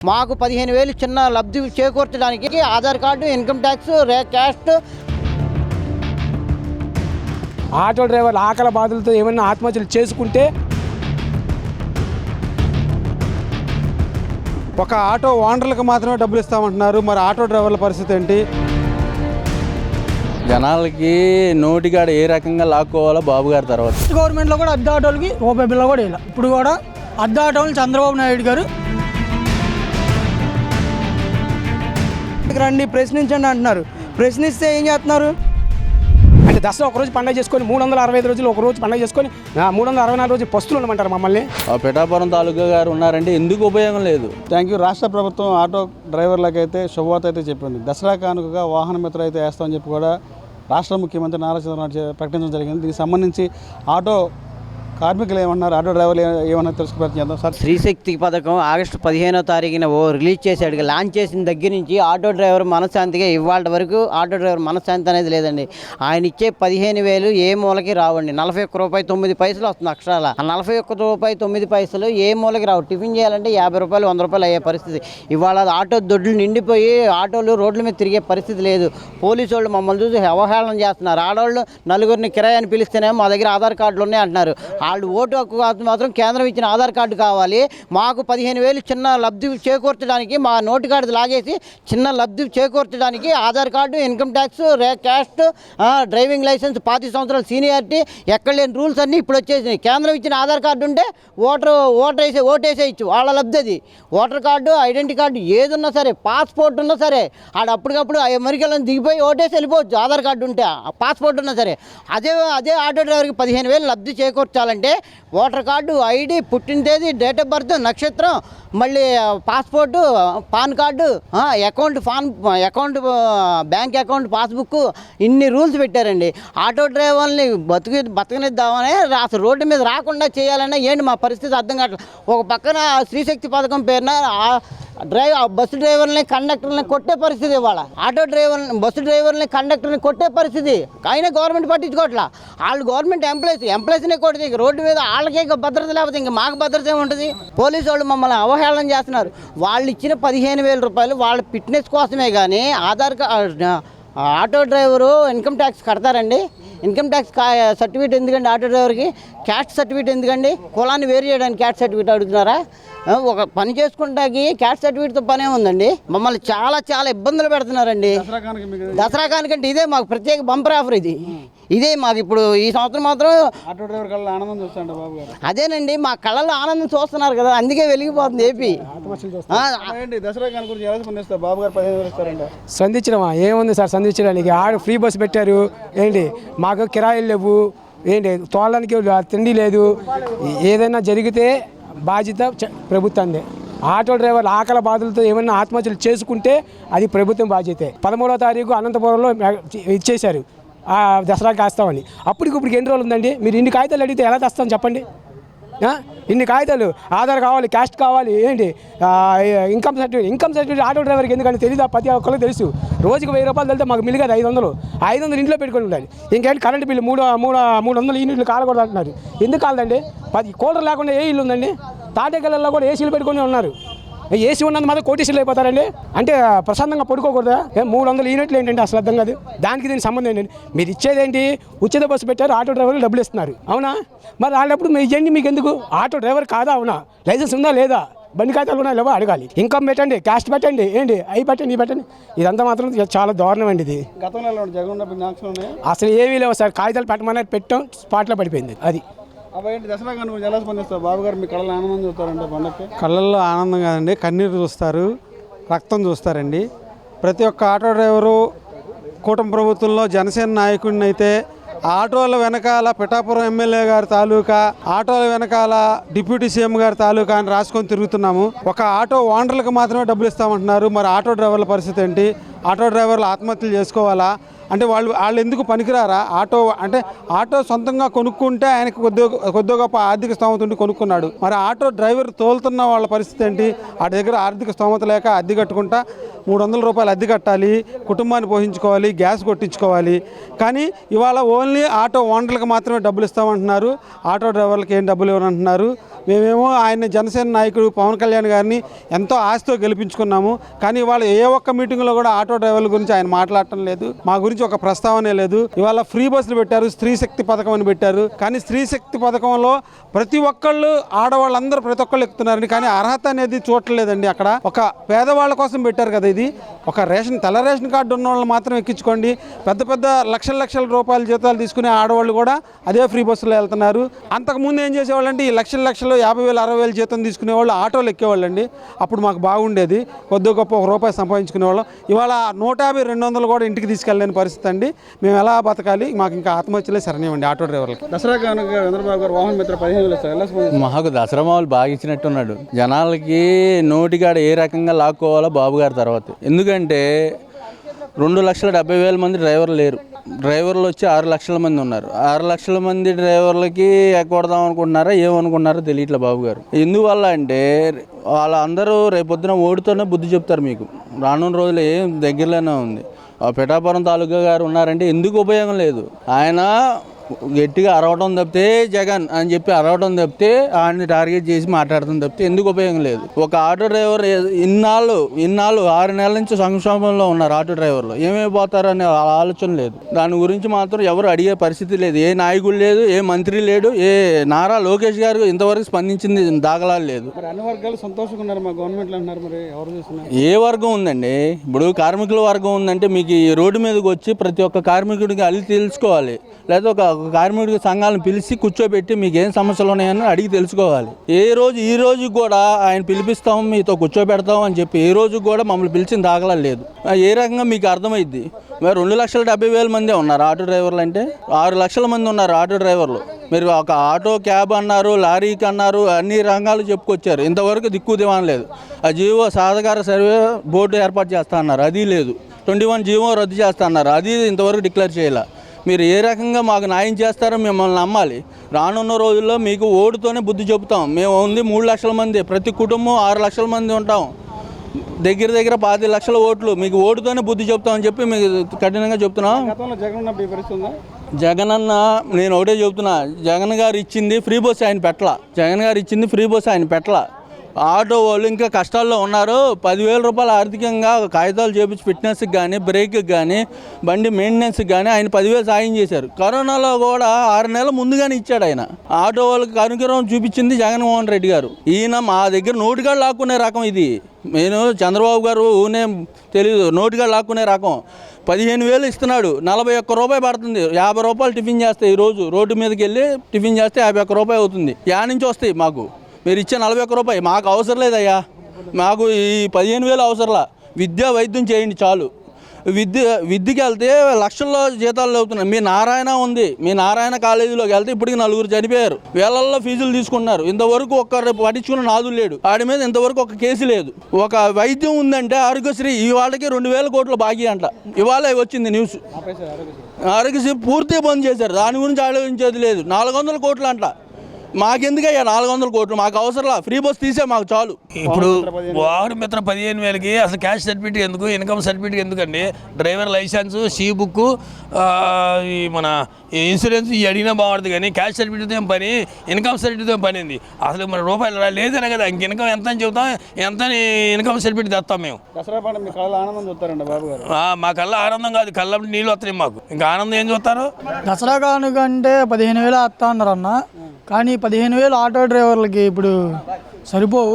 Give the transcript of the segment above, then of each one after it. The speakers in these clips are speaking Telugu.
మాకు 15,000 చిన్న లబ్ధి చేకూర్చడానికి Aadhaar card, income tax, caste. Auto డ్రైవర్లు ఆకలి బాధలతో ఏమైనా ఆత్మహత్యలు చేసుకుంటే ఒక ఆటో ఓనర్లకు మాత్రమే డబ్బులు ఇస్తామంటున్నారు. మరి ఆటో డ్రైవర్ల పరిస్థితి ఏంటి? జనాలకి నోటికాడ ఏ రకంగా లాక్కోవాలో బాబు గారి తర్వాత గవర్నమెంట్లో కూడా అద్దె ఆటోలకి రూపాయి బిల్ల కూడా ఇలా. ఇప్పుడు కూడా అద్దె ఆటోలు చంద్రబాబు నాయుడు గారు రండి ప్రశ్నించండి అంటున్నారు. ప్రశ్నిస్తే ఏం చేస్తున్నారు? అంటే దసరా ఒకరోజు పండుగ చేసుకొని 365 రోజులు ఒక రోజు పండుగ చేసుకొని 364 రోజులు పస్తులు ఉండమంటారు మమ్మల్ని. పిఠాపురం తాలూకా గారు ఉన్నారంటే ఎందుకు ఉపయోగం లేదు. Thank you. రాష్ట్ర ప్రభుత్వం ఆటో డ్రైవర్లకైతే శుభవార్త అయితే చెప్పింది. దసరా కానుకగా వాహన మిత్ర అయితే వేస్తామని చెప్పి కూడా రాష్ట్ర ముఖ్యమంత్రి నారా చంద్రబాబు ప్రకటించడం జరిగింది. దీనికి సంబంధించి ఆటో కార్మికులు ఏమన్నారు, ఆటో డ్రైవర్లు ఏమన్నా తెలుసుకు ప్రయత్నం చేద్దాం సార్. శ్రీశక్తి పథకం ఆగస్టు 15వ తారీఖున రిలీజ్ చేశాడు. లాంచ్ చేసిన దగ్గర నుంచి ఆటో డ్రైవర్ మనశ్శాంతిగా ఇవాళ వరకు ఆటో డ్రైవర్ మనశ్శాంతి అనేది లేదండి. ఆయన ఇచ్చే 15,000 ఏ మూలకి రావండి. 41 రూపాయి 9 పైసలు వస్తుంది అక్షరాల. ఆ 41 రూపాయి 9 పైసలు ఏ మూలకి రావు. టిఫిన్ చేయాలంటే 50 రూపాయలు 100 రూపాయలు అయ్యే పరిస్థితి. ఇవాళ ఆటో దొడ్లు నిండిపోయి ఆటోలు రోడ్ల మీద తిరిగే పరిస్థితి లేదు. పోలీసు వాళ్ళు మమ్మల్ని చూసి అవహేళన చేస్తున్నారు. ఆడవాళ్ళు నలుగురిని కిరాయాన్ని పిలిస్తేనే మా దగ్గర ఆధార్ కార్డులు ఉన్నాయి అంటున్నారు. వాళ్ళు ఓటు హక్కు మాత్రం కేంద్రం ఇచ్చిన ఆధార్ కార్డు కావాలి. మాకు 15,000 చిన్న లబ్ధి చేకూర్చడానికి మా నోటు కార్డు లాగేసి చిన్న లబ్ధి చేకూర్చడానికి Aadhaar card, income tax, caste, driving licence, 25 సంవత్సరాల సీనియారిటీ, ఎక్కడ లేని రూల్స్ అన్నీ ఇప్పుడు వచ్చేసినాయి. కేంద్రం ఇచ్చిన ఆధార్ కార్డు ఉంటే ఓటేసేయచ్చు. వాళ్ళ లబ్ధి అది. ఓటర్ కార్డు, ఐడెంటిటీ కార్డు ఏది ఉన్నా సరే, పాస్పోర్ట్ ఉన్నా సరే అప్పటికప్పుడు అమెరికాలో దిగిపోయి ఓటేసి వెళ్ళిపోవచ్చు. ఆధార్ కార్డు ఉంటే, పాస్పోర్ట్ ఉన్నా సరే. అదే ఆటో డ్రైవర్కి 15,000 లబ్ధి చేకూర్చాలంటే ఓటర్ కార్డు, ఐడి, పుట్టిన తేదీ, డేట్ ఆఫ్ బర్త్, నక్షత్రం, మళ్ళీ passport, pan card, account, bank account, passbook, ఇన్ని రూల్స్ పెట్టారండి. ఆటో డ్రైవర్ని బతకనిద్దామని అసలు రోడ్డు మీద రాకుండా చేయాలన్నా ఏంటి మా పరిస్థితి అర్థం కావట్లేదు. ఒక పక్కన శ్రీశక్తి పథకం పేరున బస్సు డ్రైవర్ని, కండక్టర్ని కొట్టే పరిస్థితి. ఇవాళ ఆటో డ్రైవర్ని, బస్సు డ్రైవర్ని, కండక్టర్ని కొట్టే పరిస్థితి. అయినా గవర్నమెంట్ పట్టించుకోవట్లా. వాళ్ళు గవర్నమెంట్ ఎంప్లాయీస్నే కొడితే ఇక రోడ్డు మీద వాళ్ళకే భద్రత లేకపోతే ఇంకా మాకు భద్రత ఏముంటుంది? పోలీసు వాళ్ళు మమ్మల్ని అవహేళన చేస్తున్నారు. వాళ్ళు ఇచ్చిన 15,000 రూపాయలు వాళ్ళ ఫిట్నెస్ కోసమే కానీ ఆటో డ్రైవరు ఇన్కమ్ ట్యాక్స్ కడతారండి. ఇన్కమ్ ట్యాక్స్ సర్టిఫికేట్ ఎందుకండి ఆటో డ్రైవర్కి? క్యాస్ట్ సర్టిఫికేట్ ఎందుకండి? కులాన్ని వేరు చేయడానికి క్యాస్ట్ సర్టిఫికేట్ అడుగుతున్నారా? ఒక పని చేసుకుంటాకి క్యాస్ట్ సర్టిఫికేట్తో పనే ఉందండి. మమ్మల్ని చాలా చాలా ఇబ్బందులు పెడుతున్నారండి. దసరా కానికంటే ఇదే మాకు ప్రత్యేక బంపర్ ఆఫర్. ఇదే మాకు ఇప్పుడు ఈ సంవత్సరం మాత్రం ఆటో డ్రైవర్ కళ్ళలో ఆనందం చూస్తాండి బాబు గారు. అదేనండి, మా కళ్ళలో ఆనందం చూస్తున్నారు కదా, అందుకే వెలిగిపోతుంది ఏపీ. దసరా కానుక గురించి ఎలా స్పందిస్తారు బాబు గారు? 15,000 ఇస్తారండి. సంధించడమా ఏముంది సార్? సంధించడానికి ఫ్రీ బస్సు పెట్టారు ఏంటి, మాకు కిరాయిలు లేవు ఏంటి, తోలడానికి తిండి లేదు. ఏదైనా జరిగితే బాధ్యత ప్రభుత్వందే. ఆటో డ్రైవర్లు ఆకలి బాధలతో ఏమైనా ఆత్మహత్యలు చేసుకుంటే అది ప్రభుత్వం బాధ్యతే. 13వ తారీఖు అనంతపురంలో ఇచ్చేశారు దసరాకి వేస్తామని. అప్పటికిప్పుడు ఎన్ని రోజులు ఉందండి? మీరు ఇన్ని కాగితాలు అడిగితే ఎలా తెస్తాం చెప్పండి? ఇన్ని కాగితాలు, ఆధార్ కావాలి, క్యాస్ట్ కావాలి, ఏంటి ఇన్కమ్ సర్టిఫికేట్ ఆటో డ్రైవర్కి ఎందుకంటే తెలియదు. ప్రతి ఒక్కరికి తెలుసు. రోజుకి 1000 రూపాయలు వెళ్తే మాకు మిలిగదు 500 ఇంట్లో పెట్టుకొని ఉండాలి. ఇంకేంటి కరెంట్ బిల్లు 300 యూనిట్లు కాలకూడదు అంటున్నారు. ఎందుకు కాలదండి? 10 కూలర్ లేకుండా ఏ ఇల్లు ఉందండి? తాటేకల్లో కూడా ఏసీలు పెట్టుకొని ఉన్నారు. ఏసీ ఉన్నంత మాత్రం కోటీసులు అయిపోతారండి. అంటే ప్రశాంతంగా పడుకోకూడదా? 300 యూనిట్లు ఏంటంటే అసలు అర్థం కాదు. దానికి దీనికి సంబంధం ఏంటండి? మీరు ఇచ్చేదేంటి? ఉచిత బస్సు పెట్టారు, ఆటో డ్రైవర్లు డబ్బులు ఇస్తున్నారు, అవునా? మరి వాళ్ళప్పుడు మీరు ఇవ్వండి. మీకు ఎందుకు? ఆటో డ్రైవర్ కాదా? అవునా? లైసెన్స్ ఉందా లేదా? బండి కాగితాలు ఉన్నా లేవో అడగాలి. ఇన్కమ్ పెట్టండి, క్యాస్ట్ పెట్టండి, ఏంటి అవి పెట్టండి, ఇవి పెట్టండి. ఇదంతా మాత్రం చాలా దారుణం అండి. ఇది అసలు ఏమీ లేవు సార్. కాగితాలు పెట్టమని పెట్టాం, స్పాట్లో పడిపోయింది. అది దసరా కానుక ఎలా స్పందిస్తారు బాబు గారు? మీ కళ్ళలో ఆనందం చూస్తారండి పండగకి? కళ్ళల్లో ఆనందం కాదండి, కన్నీరు చూస్తారు, రక్తం చూస్తారండి. ప్రతి ఒక్క ఆటో డ్రైవరు కూటమి ప్రభుత్వంలో జనసేన నాయకుడిని అయితే ఆటోల వెనకాల పిఠాపురం ఎమ్మెల్యే గారి తాలూకా, ఆటోల వెనకాల డిప్యూటీ సీఎం గారి తాలూకా అని రాసుకొని తిరుగుతున్నాము. ఒక ఆటో ఓనర్లకు మాత్రమే డబ్బులు ఇస్తామంటున్నారు. మరి ఆటో డ్రైవర్ల పరిస్థితి ఏంటి? ఆటో డ్రైవర్లు ఆత్మహత్యలు చేసుకోవాలా? అంటే వాళ్ళు ఎందుకు పనికిరారా? ఆటో సొంతంగా కొనుక్కుంటే ఆయనకు కొద్దిగా గొప్ప ఆర్థిక స్తోమత ఉండి కొనుక్కున్నాడు. మరి ఆటో డ్రైవర్ తోలుతున్న వాళ్ళ పరిస్థితి ఏంటి? ఆ దగ్గర ఆర్థిక స్తోమత లేక అద్దె కట్టుకుంటా 300 రూపాయలు అద్దె కట్టాలి, కుటుంబాన్ని పోషించుకోవాలి, గ్యాస్ కొట్టించుకోవాలి. కానీ ఇవాళ ఓన్లీ ఆటో ఓనర్లకు మాత్రమే డబ్బులు ఇస్తామంటున్నారు, ఆటో డ్రైవర్లకు ఏం డబ్బులు ఇవ్వనంటున్నారు. మేమేమో ఆయన జనసేన నాయకుడు పవన్ కళ్యాణ్ గారిని ఎంతో ఆశతో గెలిపించుకున్నాము. కానీ ఇవాళ ఏ ఒక్క మీటింగ్లో కూడా ఆటో డ్రైవర్ల గురించి ఆయన మాట్లాడటం లేదు, మా గురించి ఒక ప్రస్తావనే లేదు. ఇవాళ ఫ్రీ బస్సులు పెట్టారు, స్త్రీ శక్తి పథకం అని పెట్టారు. కానీ స్త్రీ శక్తి పథకంలో ప్రతి ఒక్కళ్ళు ఆడవాళ్ళందరూ ప్రతి ఒక్కళ్ళు ఎక్కుతున్నారండి. కానీ అర్హత అనేది చూడలేదండి. అక్కడ ఒక పేదవాళ్ళ కోసం పెట్టారు కదా, ఇది ఒక తెల్ల రేషన్ కార్డు ఉన్న వాళ్ళు మాత్రం ఎక్కించుకోండి. పెద్ద పెద్ద లక్షల రూపాయల జీతాలు తీసుకునే ఆడవాళ్ళు కూడా అదే ఫ్రీ బస్సులో వెళ్తున్నారు. అంతకుముందు ఏం చేసేవాళ్ళంటే ఈ లక్షలు 50,000 60,000 జీతం తీసుకునే వాళ్ళు ఆటోలు ఎక్కేవాళ్ళండి. అప్పుడు మాకు బాగుండేది, కొద్ది గొప్ప ₹1 సంపాదించుకునేవాళ్ళం. ఇవాళ 150, 200 కూడా ఇంటికి తీసుకెళ్ళలేని పరిస్థితి అండి. మేము ఎలా బతకాలి? మాకు ఇంకా ఆత్మహత్యలే శరణ్యమండి ఆటో డ్రైవర్లకు. దసరా కానుక చంద్రబాబు గారు వాహన మిత్ర 15,000 ఇస్తారు. ఎలా స్పందిస్తారు? మాకు దసరా మామూలు బాగా ఇచ్చినట్టున్నాడు. జనాలకి నోటిగాడ ఏ రకంగా లాక్కోవాలో బాబు గారి తర్వాత. ఎందుకంటే 2,70,000 మంది డ్రైవర్లు లేరు, డ్రైవర్లు వచ్చి 6 లక్షల మంది ఉన్నారు. 6 లక్షల మంది డ్రైవర్లకి ఎక్కడదాం అనుకుంటున్నారా ఏమనుకుంటున్నారో తెలియట్లే బాబు గారు. ఎందువల్ల అంటే వాళ్ళందరూ రేపొద్దున ఓటుతోనే బుద్ధి చెప్తారు మీకు. రానున్న రోజులు ఏం దగ్గరలోనే ఉంది. పిఠాపురం తాలూకా గారు ఉన్నారంటే ఎందుకు ఉపయోగం లేదు. ఆయన గట్టిగా అరవడం తప్పితే జగన్ అని చెప్పి అరవడం తప్పితే ఆయన్ని టార్గెట్ చేసి మాట్లాడటం తప్పితే ఎందుకు ఉపయోగం లేదు. ఒక ఆటో డ్రైవర్ ఇన్నాళ్ళు 6 నెలల నుంచి సంక్షోభంలో ఉన్నారు ఆటో డ్రైవర్లు. ఏమైపోతారనే ఆలోచన లేదు. దాని గురించి మాత్రం ఎవరు అడిగే పరిస్థితి లేదు. ఏ నాయకుడు లేదు, ఏ మంత్రి లేడు, ఏ నారా లోకేష్ గారు ఇంతవరకు స్పందించింది దాఖలాలు లేదు. మరి అన్ని వర్గాలు సంతోషంగా ఉన్నారు మా గవర్నమెంట్లో అంటున్నారు. మరి ఎవరు చూస్తున్నారు? ఏ వర్గం ఉందండి? ఇప్పుడు కార్మికుల వర్గం ఉందంటే మీకు ఈ రోడ్డు మీదకి వచ్చి ప్రతి ఒక్క కార్మికుడికి అల్లి తెలుసుకోవాలి, లేదా ఒక కార్మికుడి సంఘాలను పిలిచి కూర్చోబెట్టి మీకు ఏం సమస్యలు ఉన్నాయని అడిగి తెలుసుకోవాలి. ఈ రోజు కూడా ఆయన పిలిపిస్తాం, మీతో కూర్చోబెడతాం అని చెప్పి ఏ రోజు కూడా మమ్మల్ని పిలిచిన దాఖలాలు లేదు. ఏ రకంగా మీకు అర్థమైద్ది? మరి 2,70,000 మందే ఉన్నారు ఆటో డ్రైవర్లు అంటే. 6 లక్షల మంది ఉన్నారు ఆటో డ్రైవర్లు. మీరు ఒక ఆటో క్యాబ్ అన్నారు, లారీకి అన్నారు, అన్ని రంగాలు చెప్పుకొచ్చారు. ఇంతవరకు దిక్కు దివాన్ లేదు. ఆ జీవో సాధకార సర్వే బోర్డు ఏర్పాటు చేస్తా అన్నారు, అది లేదు. 21 జీవో రద్దు చేస్తా అన్నారు, అది ఇంతవరకు డిక్లేర్ చేయాల. మీరు ఏ రకంగా మాకు న్యాయం చేస్తారో మిమ్మల్ని నమ్మాలి. రానున్న రోజుల్లో మీకు ఓటుతోనే బుద్ధి చెబుతాం. మేము ఉంది 3 లక్షల మంది, ప్రతి కుటుంబం 6 లక్షల మంది ఉంటాం. దగ్గర 15 లక్షల ఓట్లు, మీకు ఓటుతోనే బుద్ధి చెప్తామని చెప్పి మీకు కఠినంగా చెప్తున్నాం. గతంలో జగన్ ఉన్నప్పుడు ఈ పరిస్థితి ఉందా? జగన్ అన్న నేను ఒకటే చెప్తున్నా, జగన్ గారు ఇచ్చింది ఫ్రీ బస్ ఆయన పెట్టలా. జగన్ గారు ఇచ్చింది ఫ్రీ బస్ ఆయన పెట్టలా. ఆటో వాళ్ళు ఇంకా కష్టాల్లో ఉన్నారు. 10,000 రూపాయలు ఆర్థికంగా కాగితాలు చేపించి ఫిట్నెస్కి కానీ, బ్రేక్కి కానీ, బండి మెయింటెనెన్స్కి కానీ ఆయన 10,000 సాయం చేశారు. కరోనాలో కూడా 6 నెలల ముందుగానే ఇచ్చాడు ఆయన. ఆటో వాళ్ళకి కనుకరం చూపించింది జగన్మోహన్ రెడ్డి గారు. ఈయన మా దగ్గర నోటుగా లాక్కునే రకం ఇది. నేను చంద్రబాబు గారు ఊనే తెలీదు, నోటుగా లాక్కునే రకం. 15,000 ఇస్తున్నాడు, 41 రూపాయి పడుతుంది. 50 రూపాయలు టిఫిన్ చేస్తే ఈరోజు రోడ్డు మీదకి వెళ్ళి టిఫిన్ చేస్తే 51 రూపాయి అవుతుంది. యా నుంచి వస్తాయి మాకు? మీరు ఇచ్చే 41 రూపాయి మాకు అవసరం లేదయ్యా. మాకు ఈ 15,000 అవసరంలా. విద్యా వైద్యం చేయండి చాలు. విద్యకి వెళ్తే లక్షల్లో జీతాలు అవుతున్నాయి. మీ నారాయణ ఉంది, మీ నారాయణ కాలేజీలోకి వెళ్తే ఇప్పటికి 4 చనిపోయారు. వేలల్లో ఫీజులు తీసుకున్నారు. ఇంతవరకు ఒక్కరు పట్టించుకున్న నాదులు లేడు. ఆడి మీద ఇంతవరకు ఒక కేసు లేదు. ఒక వైద్యం ఉందంటే ఆరోగ్యశ్రీ ఇవాళకి 2,000 కోట్ల బాకీ అంట. ఇవాళ వచ్చింది న్యూస్. ఆరోగ్యశ్రీ పూర్తిగా బంద్ చేశారు. దాని గురించి ఆలోచించేది లేదు. 400 కోట్లు అంట. మాకెందుకయ్యా 400 కోట్లు? మాకు అవసరంలా. ఫ్రీ బస్ తీసే మాకు చాలు. ఇప్పుడు వాహన మిత్ర 15,000కి అసలు క్యాష్ సర్టిఫికేట్ ఎందుకు, ఇన్కమ్ సర్టిఫికేట్ ఎందుకండి? డ్రైవర్ లైసెన్స్, సీ బుక్, ఈ మన ఇన్సూరెన్స్ ఇవి అడిగినా బాగుంటుంది. కానీ క్యాష్ సర్టిఫికేట్ ఏం పని, ఇన్కమ్ సర్టిఫికేట్ ఏం పని? అసలు మన రూపాయలు లేదనే కదా ఇంక ఇన్కమ్ ఎంత అని చెబుతాం, ఎంత ఇన్కమ్ సర్టిఫికేట్ తెస్తాం మేము. దసరా పండుగ మీ కళ్ళ ఆనందం చూస్తారండి బాబు గారు. మా కళ్ళ ఆనందం కాదు, కళ్ళ నీళ్ళు వస్తాయి మాకు. ఇంకా ఆనందం ఏం చూస్తారు? దసరా కానుక అంటే 15,000 వస్తా అన్నారు అన్న. కానీ 15,000 ఆటో డ్రైవర్లకి ఇప్పుడు సరిపోవు.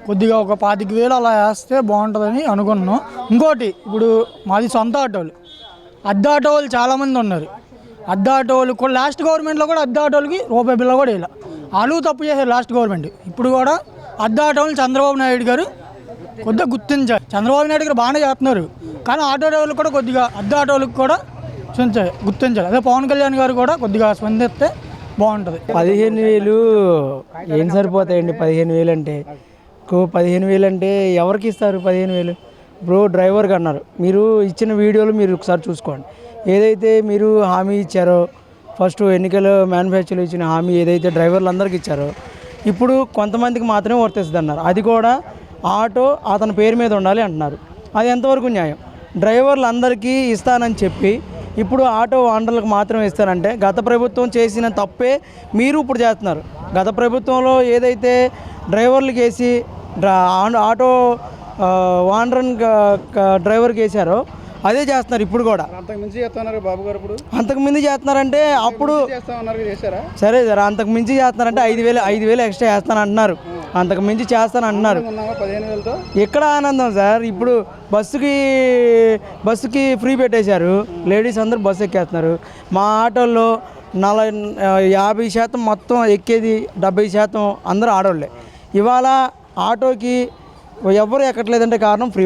కొద్దిగా ఒక 25,000 అలా వేస్తే బాగుంటుందని అనుకుంటున్నాం. ఇంకోటి, ఇప్పుడు మాది సొంత ఆటోలు, అద్దె ఆటో వాళ్ళు చాలామంది ఉన్నారు. అద్దె ఆటో వాళ్ళు కూడా లాస్ట్ గవర్నమెంట్లో కూడా అద్దె ఆటోలకి రూపాయి బిల్ల కూడా ఇలా వాళ్ళు తప్పు చేశారు లాస్ట్ గవర్నమెంట్. ఇప్పుడు కూడా అద్దె ఆటోలు చంద్రబాబు నాయుడు గారు కొద్దిగా గుర్తించారు. చంద్రబాబు నాయుడు గారు బాగానే చేస్తున్నారు. కానీ ఆటో డ్రైవర్లు కూడా కొద్దిగా అద్దె ఆటోలకు కూడా గుర్తించాలి. అదే పవన్ కళ్యాణ్ గారు కూడా కొద్దిగా స్పందిస్తే బాగుంటుంది. 15,000 ఏం సరిపోతాయండి? 15,000 అంటే 15,000 అంటే ఎవరికి ఇస్తారు? 15,000 ఇప్పుడు డ్రైవర్కి అన్నారు. మీరు ఇచ్చిన వీడియోలు మీరు ఒకసారి చూసుకోండి. ఏదైతే మీరు హామీ ఇచ్చారో, ఫస్ట్ ఎన్నికల మ్యానుఫ్యాక్చర్లో ఇచ్చిన హామీ ఏదైతే డ్రైవర్లు అందరికీ ఇచ్చారో, ఇప్పుడు కొంతమందికి మాత్రమే వర్తిస్తుంది అన్నారు. అది కూడా ఆటో అతని పేరు మీద ఉండాలి అంటున్నారు. అది ఎంతవరకు న్యాయం? డ్రైవర్లు అందరికీ ఇస్తానని చెప్పి ఇప్పుడు ఆటో ఓనర్లకు మాత్రమే ఇస్తారంటే గత ప్రభుత్వం చేసిన తప్పే మీరు ఇప్పుడు చేస్తున్నారు. గత ప్రభుత్వంలో ఏదైతే డ్రైవర్లకు వేసి ఆటో ఓనర్ డ్రైవర్కి వేసారో అదే చేస్తున్నారు ఇప్పుడు కూడా. అంతకు మించి చేస్తున్నారు బాబు గారు. ఇప్పుడు అంతకు మించి చేస్తున్నారంటే అప్పుడు చేస్తామన్నారు, చేశారా? సరే సార్, అంతకు మించి చేస్తున్నారంటే 5,000 ఎక్స్ట్రా చేస్తాను అంటున్నారు. అంతకు మించి చేస్తాను అంటున్నారు. 15,000తో ఎక్కడ ఆనందం సార్? ఇప్పుడు బస్సుకి ఫ్రీ పెట్టేశారు, లేడీస్ అందరూ బస్సు ఎక్కేస్తున్నారు. మా ఆటోల్లో 50% మొత్తం ఎక్కేది 70% అందరూ ఆడోళ్ళే. ఇవాళ ఆటోకి ఎవరు ఎక్కట్లేదంటే కారణం ఫ్రీ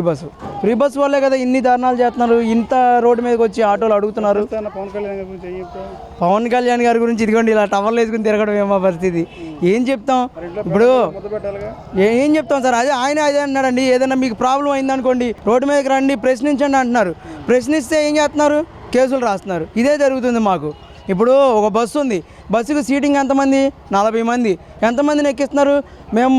బస్సు వల్లే కదా ఇన్ని దారుణాలు చేస్తున్నారు. ఇంత రోడ్డు మీదకి వచ్చి ఆటోలు అడుగుతున్నారు. పవన్ కళ్యాణ్ గారి గురించి ఇదిగోండి ఇలా టవర్లు వేసుకుని తిరగడం ఏమో పరిస్థితి. ఏం చెప్తాం ఇప్పుడు? ఏం చెప్తాం సార్? అదే అన్నాడండి, ఏదైనా మీకు ప్రాబ్లం అయిందనుకోండి రోడ్డు మీదకి రండి ప్రశ్నించండి అంటున్నారు. ప్రశ్నిస్తే ఏం చేస్తున్నారు? కేసులు రాస్తున్నారు. ఇదే జరుగుతుంది మాకు. ఇప్పుడు ఒక బస్సు ఉంది, బస్సుకు సీటింగ్ ఎంతమంది? 40 మంది. ఎంతమందిని ఎక్కిస్తున్నారు? మేము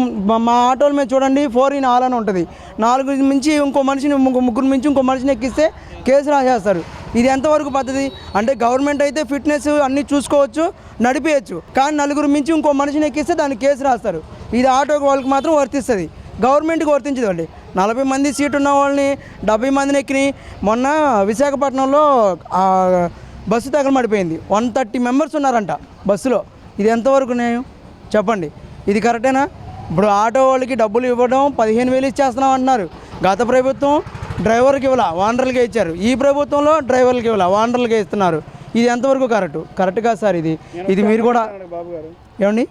మా ఆటోల మీద చూడండి 4-in-1 అని ఉంటుంది. 4 మించి ఇంకో మనిషిని, ముగ్గురు మించి ఇంకో మనిషిని ఎక్కిస్తే కేసు రాసేస్తారు. ఇది ఎంతవరకు పద్ధతి? అంటే గవర్నమెంట్ అయితే ఫిట్నెస్ అన్నీ చూసుకోవచ్చు, నడిపేయచ్చు. కానీ 4 మించి ఇంకో మనిషిని ఎక్కిస్తే దానికి కేసు రాస్తారు. ఇది ఆటోకి వాళ్ళకి మాత్రం వర్తిస్తుంది, గవర్నమెంట్కి వర్తించదండి. 40 మంది సీటు ఉన్న వాళ్ళని 70 మందిని ఎక్కిని మొన్న విశాఖపట్నంలో బస్సు తగలబడిపోయింది. 130 మెంబర్స్ ఉన్నారంట బస్సులో. ఇది ఎంతవరకు న్యాయం చెప్పండి? ఇది కరెక్టేనా? ఇప్పుడు ఆటో వాళ్ళకి డబ్బులు ఇవ్వడం 15,000 ఇచ్చేస్తున్నాం అంటున్నారు. గత ప్రభుత్వం డ్రైవర్కి ఇవ్వాల, ఓనర్లకే ఇచ్చారు. ఈ ప్రభుత్వంలో డ్రైవర్లకి ఇవ్వాల, ఓనర్లకే ఇస్తున్నారు. ఇది ఎంతవరకు కరెక్ట్ కాదు సార్. ఇది మీరు కూడా ఏమండి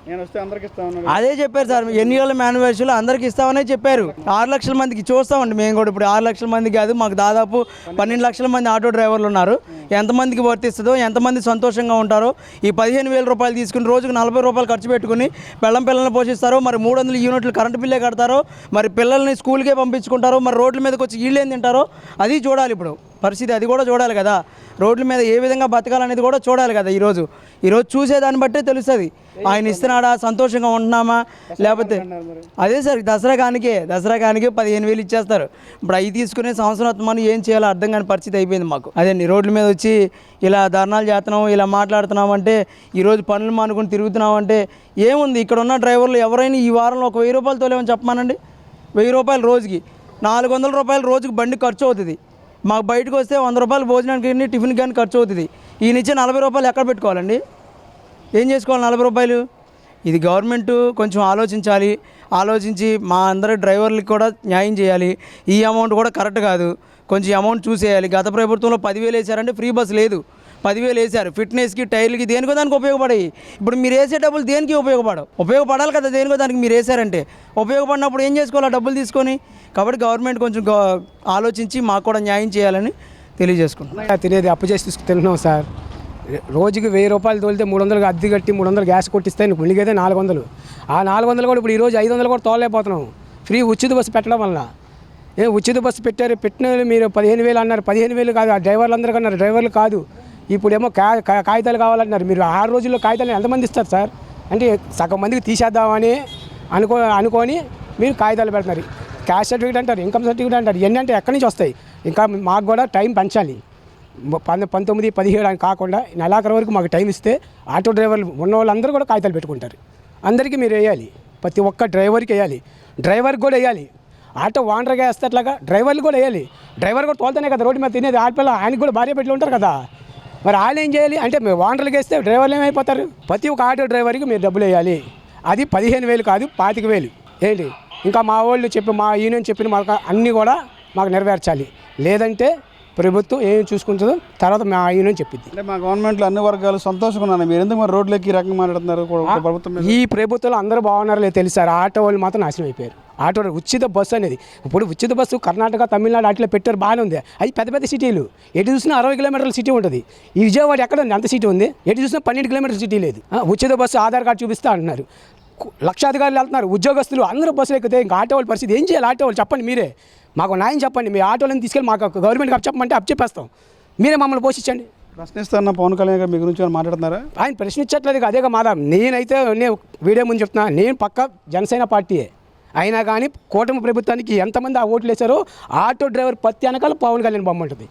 అదే చెప్పారు సార్. ఎన్నికల మేనిఫెస్టోలో అందరికి ఇస్తామనే చెప్పారు. 6 లక్షల మందికి చూస్తామండి మేము కూడా. ఇప్పుడు 6 లక్షల మంది కాదు, మాకు దాదాపు 12 లక్షల మంది ఆటో డ్రైవర్లు ఉన్నారు. ఎంతమందికి వర్తిస్తుందో, ఎంతమంది సంతోషంగా ఉంటారో, ఈ 15,000 రూపాయలు తీసుకుని రోజుకు 40 రూపాయలు ఖర్చు పెట్టుకుని పిల్లల్ని పోషిస్తారో, మరి 300 యూనిట్లు కరెంటు బిల్లే కడతారో, మరి పిల్లల్ని స్కూల్కే పంపించుకుంటారో, మరి రోడ్ల మీదకి వచ్చి వీళ్ళు ఏం తింటారో అది చూడాలి. ఇప్పుడు పరిస్థితి అది కూడా చూడాలి కదా. రోడ్ల మీద ఏ విధంగా బతకాలనేది కూడా చూడాలి కదా. ఈరోజు చూసేదాన్ని బట్టే తెలుస్తుంది ఆయన ఇస్తున్నాడా, సంతోషంగా ఉంటున్నామా లేకపోతే. అదే సార్ దసరా కానికే 15,000 ఇచ్చేస్తారు. ఇప్పుడు అవి తీసుకునే సంవత్సరం మనం ఏం చేయాలో అర్థం కాని పరిస్థితి అయిపోయింది మాకు. అదే రోడ్ల మీద వచ్చి ఇలా ధర్నాలు చేస్తున్నాం, ఇలా మాట్లాడుతున్నామంటే, ఈరోజు పనులు మానుకుని తిరుగుతున్నామంటే ఏముంది? ఇక్కడ ఉన్న డ్రైవర్లు ఎవరైనా ఈ వారంలో ఒక 1000 రూపాయలు తోలేమని చెప్పమానండి. 1000 రూపాయలు రోజుకి, 400 రూపాయలు రోజుకి బండి ఖర్చు అవుతుంది. మాకు బయటకు వస్తే 100 రూపాయలు భోజనానికి కానీ టిఫిన్కి కానీ ఖర్చు అవుతుంది. ఈయనిచ్చే 40 రూపాయలు ఎక్కడ పెట్టుకోవాలండి? ఏం చేసుకోవాలి 40 రూపాయలు? ఇది గవర్నమెంట్ కొంచెం ఆలోచించి మా అందరి డ్రైవర్లకి కూడా న్యాయం చేయాలి. ఈ అమౌంట్ కూడా కరెక్ట్ కాదు, కొంచెం అమౌంట్ చూసేయాలి. గత ప్రభుత్వంలో 10,000 వేసారంటే ఫ్రీ బస్ లేదు, 10,000 వేసారు. ఫిట్నెస్కి, టైర్లకి, దేనికో దానికి ఉపయోగపడాయి. ఇప్పుడు మీరు వేసే డబ్బులు దేనికి ఉపయోగపడాలి కదా. దేనికో దానికి మీరు వేసారంటే ఉపయోగపడినప్పుడు ఏం చేసుకోవాలి డబ్బులు తీసుకొని? కాబట్టి గవర్నమెంట్ కొంచెం ఆలోచించి మాకు కూడా న్యాయం చేయాలని తెలియజేసుకుంటున్నాం. తినేది అప్పు చేసి తింటున్నాం సార్. రోజుకి 1000 రూపాయలు తోలితే 300 అద్దె కట్టి 300 గ్యాస్ కొట్టిస్తే మిగిలితే 400. ఆ 400 కూడా ఇప్పుడు ఈరోజు 500 కూడా తోలలేకపోతున్నాం. ఫ్రీ ఉచిత బస్సు పెట్టడం వల్ల. ఉచిత బస్సు పెట్టిన మీరు 15,000 అన్నారు. 15,000 కాదు, ఆ డ్రైవర్లు అందరికీ అన్నారు, డ్రైవర్లు కాదు. ఇప్పుడేమో కాగితాలు కావాలన్నారు. మీరు 6 రోజుల్లో కాగితాలు ఎంతమంది ఇస్తారు సార్? అంటే సగం మందికి తీసేద్దామని అనుకొని మీరు కాగితాలు పెడుతున్నారు. క్యాష్ సర్టిఫికేట్ అంటారు, ఇన్కమ్ సర్టిఫికేట్ అంటారు. ఇవన్నీ అంటే ఎక్కడి నుంచి వస్తాయి? ఇంకా మాకు కూడా టైం పెంచాలి. 19, 17 అని కాకుండా నెలాఖరు వరకు మాకు టైం ఇస్తే ఆటో డ్రైవర్లు ఉన్న వాళ్ళందరూ కూడా కాగితాలు పెట్టుకుంటారు. అందరికీ మీరు వేయాలి, ప్రతి ఒక్క డ్రైవర్కి వేయాలి, డ్రైవర్కి కూడా వేయాలి. ఆటో ఓనర్గా వేస్తే అట్లాగా డ్రైవర్లు కూడా వేయాలి. డ్రైవర్ కూడా తోలుతానే కదా రోడ్డు మీద తినేది. ఆడపిల్ల ఆయనకు కూడా భార్య బిడ్డలు ఉంటారు కదా. మరి వాళ్ళు ఏం చేయాలి అంటే మేము ఓనర్లకు వేస్తే డ్రైవర్లు ఏమైపోతారు? ప్రతి ఒక్క ఆటో డ్రైవర్కి మీరు డబ్బులు వేయాలి. అది 15,000 కాదు 25,000. ఏంటి ఇంకా మా వాళ్ళు మా యూనియన్ చెప్పిన మాకు అన్నీ కూడా మాకు నెరవేర్చాలి. లేదంటే ప్రభుత్వం ఏం చూసుకుంటుందో తర్వాత మా యూనియన్ చెప్పింది. అంటే మా గవర్నమెంట్లో అన్ని వర్గాలు సంతోషంగా ఉన్నారు. మీరు ఎందుకు మరి రోడ్లకి రకంగా మాట్లాడుతున్నారు? ప్రభుత్వం ఈ ప్రభుత్వంలో అందరూ బాగున్నారో లేదు తెలుసారు. ఆటో వాళ్ళు మాత్రం నాశనం అయిపోయారు. ఆటో ఉచిత బస్సు అనేది ఇప్పుడు ఉచిత బస్సు కర్ణాటక, తమిళనాడు అట్లా పెట్టారు, బాగానే ఉంది. అది పెద్ద పెద్ద సిటీలు. ఎటు చూసినా 60 కిలోమీటర్ల సిటీ ఉంటుంది. ఈ విజయవాడ ఎక్కడ ఉంది అంత సిటీ ఉంది? ఎటు చూసినా 12 కిలోమీటర్ల సిటీ లేదు. ఉచిత బస్సు ఆధార్ కార్డు చూపిస్తా అంటున్నారు. లక్షాధికారులు వెళ్తున్నారు, ఉద్యోగస్తులు అందరూ బస్సులు ఎక్కితే ఇంకా ఆటో వాళ్ళ పరిస్థితి ఏం చేయాలి? ఆటో వాళ్ళు చెప్పండి, మీరే మాకు న్యాయం చెప్పండి. మీ ఆటోలను తీసుకెళ్ళి మాకు గవర్నమెంట్కి అప్పచెప్పమంటే అప్పచెప్పేస్తాం. మీరే మమ్మల్ని పోషించండి. ప్రశ్నిస్తున్న పవన్ కళ్యాణ్ గారు మీ గురించి మాట్లాడుతున్నారా? ఆయన ప్రశ్నించట్లేదు, అదేగా మాదా. నేనైతే నేను వీడియో ముందు చెప్తున్నా, నేను పక్క జనసేన పార్టీయే. అయినా కానీ కూటమి ప్రభుత్వానికి ఎంతమంది ఆ ఓట్లు వేశారో ఆటో డ్రైవర్ ప్రతి వెనకాల పవన్ కళ్యాణ్ బొమ్మ ఉంటుంది,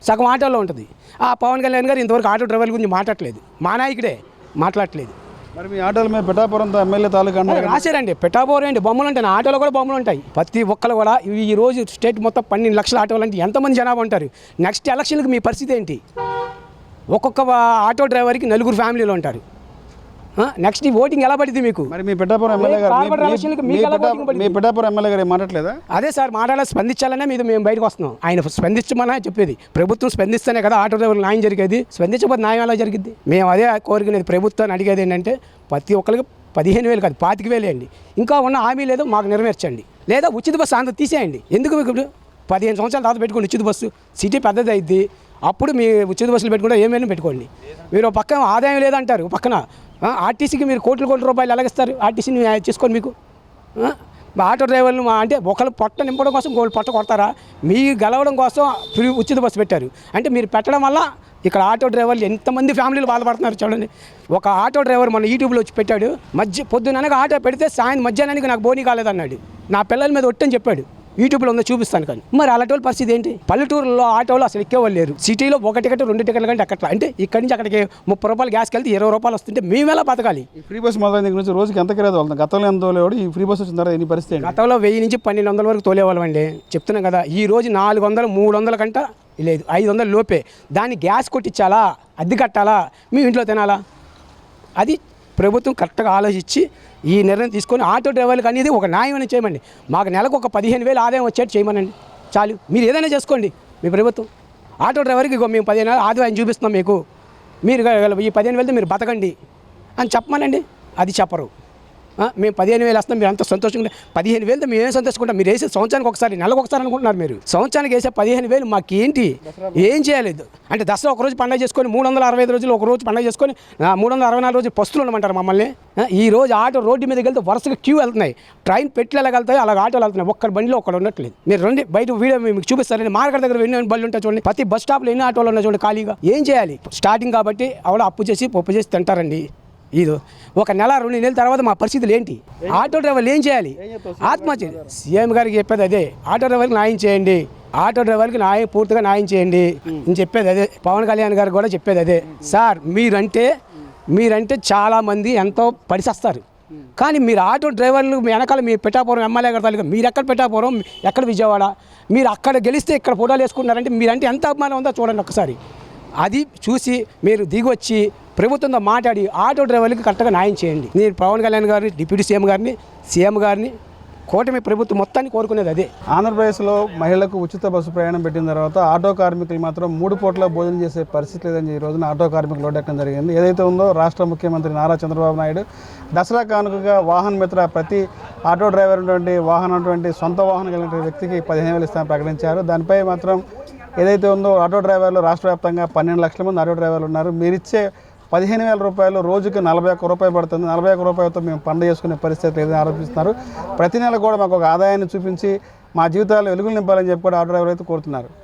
సగం ఆటోలో ఉంటుంది. ఆ పవన్ కళ్యాణ్ గారు ఇంతవరకు ఆటో డ్రైవర్ల గురించి మాట్లాడలేదు, మా నాయకుడే మాట్లాడలేదు. మరి మీ ఆటోల మీద పిఠాపురంతో ఎమ్మెల్యే తాలూకా అన్నారు కదా. రాశారండి, పెట్టాబోరే అండి, బొమ్మలు ఉంటాయి, ఆటోలో కూడా బొమ్మలు ఉంటాయి. ప్రతి ఒక్కరు కూడా ఈ రోజు స్టేట్ మొత్తం 12 లక్షల ఆటోలు అంటే ఎంతమంది జనాభా ఉంటారు? నెక్స్ట్ ఎలక్షన్కి మీ పరిస్థితి ఏంటి? ఒక్కొక్క ఆటో డ్రైవర్కి 4 ఫ్యామిలీలు ఉంటారు. నెక్స్ట్ ఈ ఓటింగ్ ఎలా పడుతుంది మీకు? మరి మీ పిఠాపురం ఎమ్మెల్యే గారు కార్పొరేట్ ఎలక్షన్లకు మీకు ఎలా ఓటింగ్ పడుతుంది? మీ పిఠాపురం ఎమ్మెల్యే గారు ఏం మాట్లాడలేదా? అదే సార్ మాట్లాడాలి, స్పందించాలనే మేము బయటకు వస్తున్నాం. ఆయన స్పందించమని చెప్పేది, ప్రభుత్వం స్పందిస్తేనే కదా ఆటో డ్రైవర్లు న్యాయం జరిగేది. స్పందించకపోతే న్యాయం ఎలా జరిగింది? మేము అదే కోరుకునేది, ప్రభుత్వాన్ని అడిగేది ఏంటంటే ప్రతి ఒక్కరికి 15,000 కాదు 25,000 అండి. ఇంకా ఉన్న హామీ లేదు మాకు నెరవేర్చండి, లేదా ఉచిత బస్సు అందరూ తీసేయండి. ఎందుకు మీకు 15 సంవత్సరాల తర్వాత పెట్టుకోండి ఉచిత బస్సు, సిటీ పెద్దది అయింది, అప్పుడు మీ ఉచిత బస్సులు పెట్టుకుంటే ఏమైనా పెట్టుకోండి. మీరు పక్కన ఆదాయం లేదంటారు, పక్కన ఆర్టీసీకి మీరు కోట్ల రూపాయలు ఎలాగిస్తారు? ఆర్టీసీని చేసుకోండి. మీకు ఆటో డ్రైవర్లు అంటే ఒకళ్ళు పొట్ట నింపడం కోసం ఇంకోళ్ళు పొట్ట కొడతారా? మీరు గెలవడం కోసం ఫ్రీ ఉచిత బస్సు పెట్టారు అంటే మీరు పెట్టడం వల్ల ఇక్కడ ఆటో డ్రైవర్లు ఎంతమంది ఫ్యామిలీలు బాధపడుతున్నారు చూడండి. ఒక ఆటో డ్రైవర్ మన యూట్యూబ్లో వచ్చి పెట్టాడు, పొద్దుననగా ఆటో పెడితే సాయంత్రం మధ్యాహ్నానికి నాకు బోనీ కాలేదన్నాడు. నా పిల్లల మీద ఒట్టని చెప్పాడు, యూట్యూబ్లో ఉందో చూపిస్తాను. కానీ మరి అలాంటి వాళ్ళ పరిస్థితి ఏంటి? పల్లెటూరులో ఆటోలు అసలు ఎక్కేవాళ్ళు లేరు, సిటీలో 1 టికెట్ 2 టికెట్లు కంటే అక్కడ అంటే ఇక్కడి నుంచి అక్కడికి 30 రూపాయలు గ్యాస్కి వెళ్తే 20 రూపాయలు వస్తుంటే మేము ఎలా బతకాలి? ఈ ఫ్రీ బస్ మొదలైన దగ్గర నుంచి రోజుకి ఎంత కిరాయి వెళ్తాం? గతంలో ఎంత తోలేవాడు, ఈ ఫ్రీ బస్ వచ్చిన తర్వాత ఎన్ని పరిస్థితి ఏంటి? గతంలో 1000 నుంచి 1200 వరకు తోలేవాళ్ళం అండి. చెప్తున్నాం కదా, ఈ రోజు 400 300 కంట లేదు, 500 లోపే. దాన్ని గ్యాస్ కొట్టించాలా, అద్దె కట్టాలా, మేము ఇంట్లో తినాలా? అది ప్రభుత్వం కరెక్ట్గా ఆలోచించి ఈ నిర్ణయం తీసుకొని ఆటో డ్రైవర్లకు అనేది ఒక న్యాయం చేయమండి. మాకు నెలకు ఒక 15,000 ఆదాయం వచ్చేట్టు చేయమనండి చాలు. మీరు ఏదైనా చేసుకోండి మీ ప్రభుత్వం. ఆటో డ్రైవర్కి ఇగో మేము 15,000 ఆదాయం చూపిస్తున్నాం మీకు, మీరు ఈ 15,000తో మీరు బతకండి అని చెప్పమనండి. అది చెప్పరు. మేము 15,000 వస్తాం, మీరు అంత సంతోషంగా 15,000తో మేము ఏం సంతోషించుకుంటాం? మీరు వేసే సంవత్సరానికి ఒకసారి, నెలకు ఒకసారి అనుకుంటున్నారు మీరు. సంవత్సరానికి వేసే 15,000 మాకు ఏంటి? ఏం చేయలేదు అంటే దసరా ఒకరోజు పండుగ చేసుకొని 365 రోజులు ఒక రోజు పండుగ చేసుకొని 364 రోజులు పస్తులు ఉండమంటారు మమ్మల్ని. ఈ రోజు ఆటో రోడ్డు మీదకి వెళ్తే వరుసగా క్యూ వెళ్తున్నాయి, ట్రైన్ పెట్లు ఎలాగెళ్తాయి అలాగ ఆటోలు వెళ్తున్నాయి, ఒక్కడి బండిలో ఒక్కడు ఉండట్లేదు. మీరు రండి బయట వీడియో మీకు చూపిస్తారండి. మార్కెట్ దగ్గర ఎన్ని బళ్ళు ఉంటాయి చూడండి, ప్రతి బస్ స్టాప్లో ఎన్ని ఆటోలు ఉన్నాయి చూడండి ఖాళీగా. ఏం చేయాలి? స్టార్టింగ్ కాబట్టి ఆవిడ అప్పు చేసి పప్పు చేసి తింటారండి. ఇది ఒక నెల 2 నెలల తర్వాత మా పరిస్థితులు ఏంటి? ఆటో డ్రైవర్లు ఏం చేయాలి? ఆత్మహత్య. సీఎం గారికి చెప్పేది అదే, ఆటో డ్రైవర్కి న్యాయం చేయండి, ఆటో డ్రైవర్కి పూర్తిగా న్యాయం చేయండి అని చెప్పేది అదే. పవన్ కళ్యాణ్ గారు కూడా చెప్పేది అదే. సార్ మీరంటే చాలామంది ఎంతో పడిసేస్తారు, కానీ మీరు ఆటో డ్రైవర్లు వెనకాల మీ పిఠాపురం ఎమ్మెల్యే గారు తాలూకా, మీరు ఎక్కడ పిఠాపురం, ఎక్కడ విజయవాడ, మీరు అక్కడ గెలిస్తే ఇక్కడ ఫోటోలు వేసుకుంటున్నారంటే మీరంటే ఎంత అభిమానం ఉందో చూడండి ఒకసారి. అది చూసి మీరు దిగొచ్చి ప్రభుత్వంతో మాట్లాడి ఆటో డ్రైవర్లకి కరెక్ట్గా న్యాయం చేయండి. నేను పవన్ కళ్యాణ్ గారిని, డిప్యూటీ సీఎం గారిని కూటమి ప్రభుత్వం మొత్తాన్ని కోరుకునేది అదే. ఆంధ్రప్రదేశ్లో మహిళలకు ఉచిత బస్సు ప్రయాణం పెట్టిన తర్వాత ఆటో కార్మికులు మాత్రం 3 పూట్ల భోజనం చేసే పరిస్థితి లేదని ఈ రోజున ఆటో కార్మికులు రోడ్డెక్కడం జరిగింది. ఏదైతే ఉందో రాష్ట్ర ముఖ్యమంత్రి నారా చంద్రబాబు నాయుడు దసరా కానుకగా వాహన్ మిత్ర ప్రతి ఆటో డ్రైవర్ ఉన్నటువంటి సొంత వాహనం కలిగిన వ్యక్తికి 15,000 ఇస్తామని ప్రకటించారు. దానిపై మాత్రం ఏదైతే ఉందో ఆటో డ్రైవర్లు రాష్ట్ర వ్యాప్తంగా 12 లక్షల మంది ఆటో డ్రైవర్లు ఉన్నారు. మీరిచ్చే 15,000 రూపాయలు రోజుకి 41 రూపాయలు పడుతుంది. 41 రూపాయలతో మేము పండుగ చేసుకునే పరిస్థితి లేదని ఆరోపిస్తున్నారు. ప్రతి నెల కూడా మాకు ఒక ఆదాయాన్ని చూపించి మా జీవితాల్లో వెలుగులు నింపాలని చెప్పి కూడా ఆటో డ్రైవర్లు అయితే కోరుతున్నారు.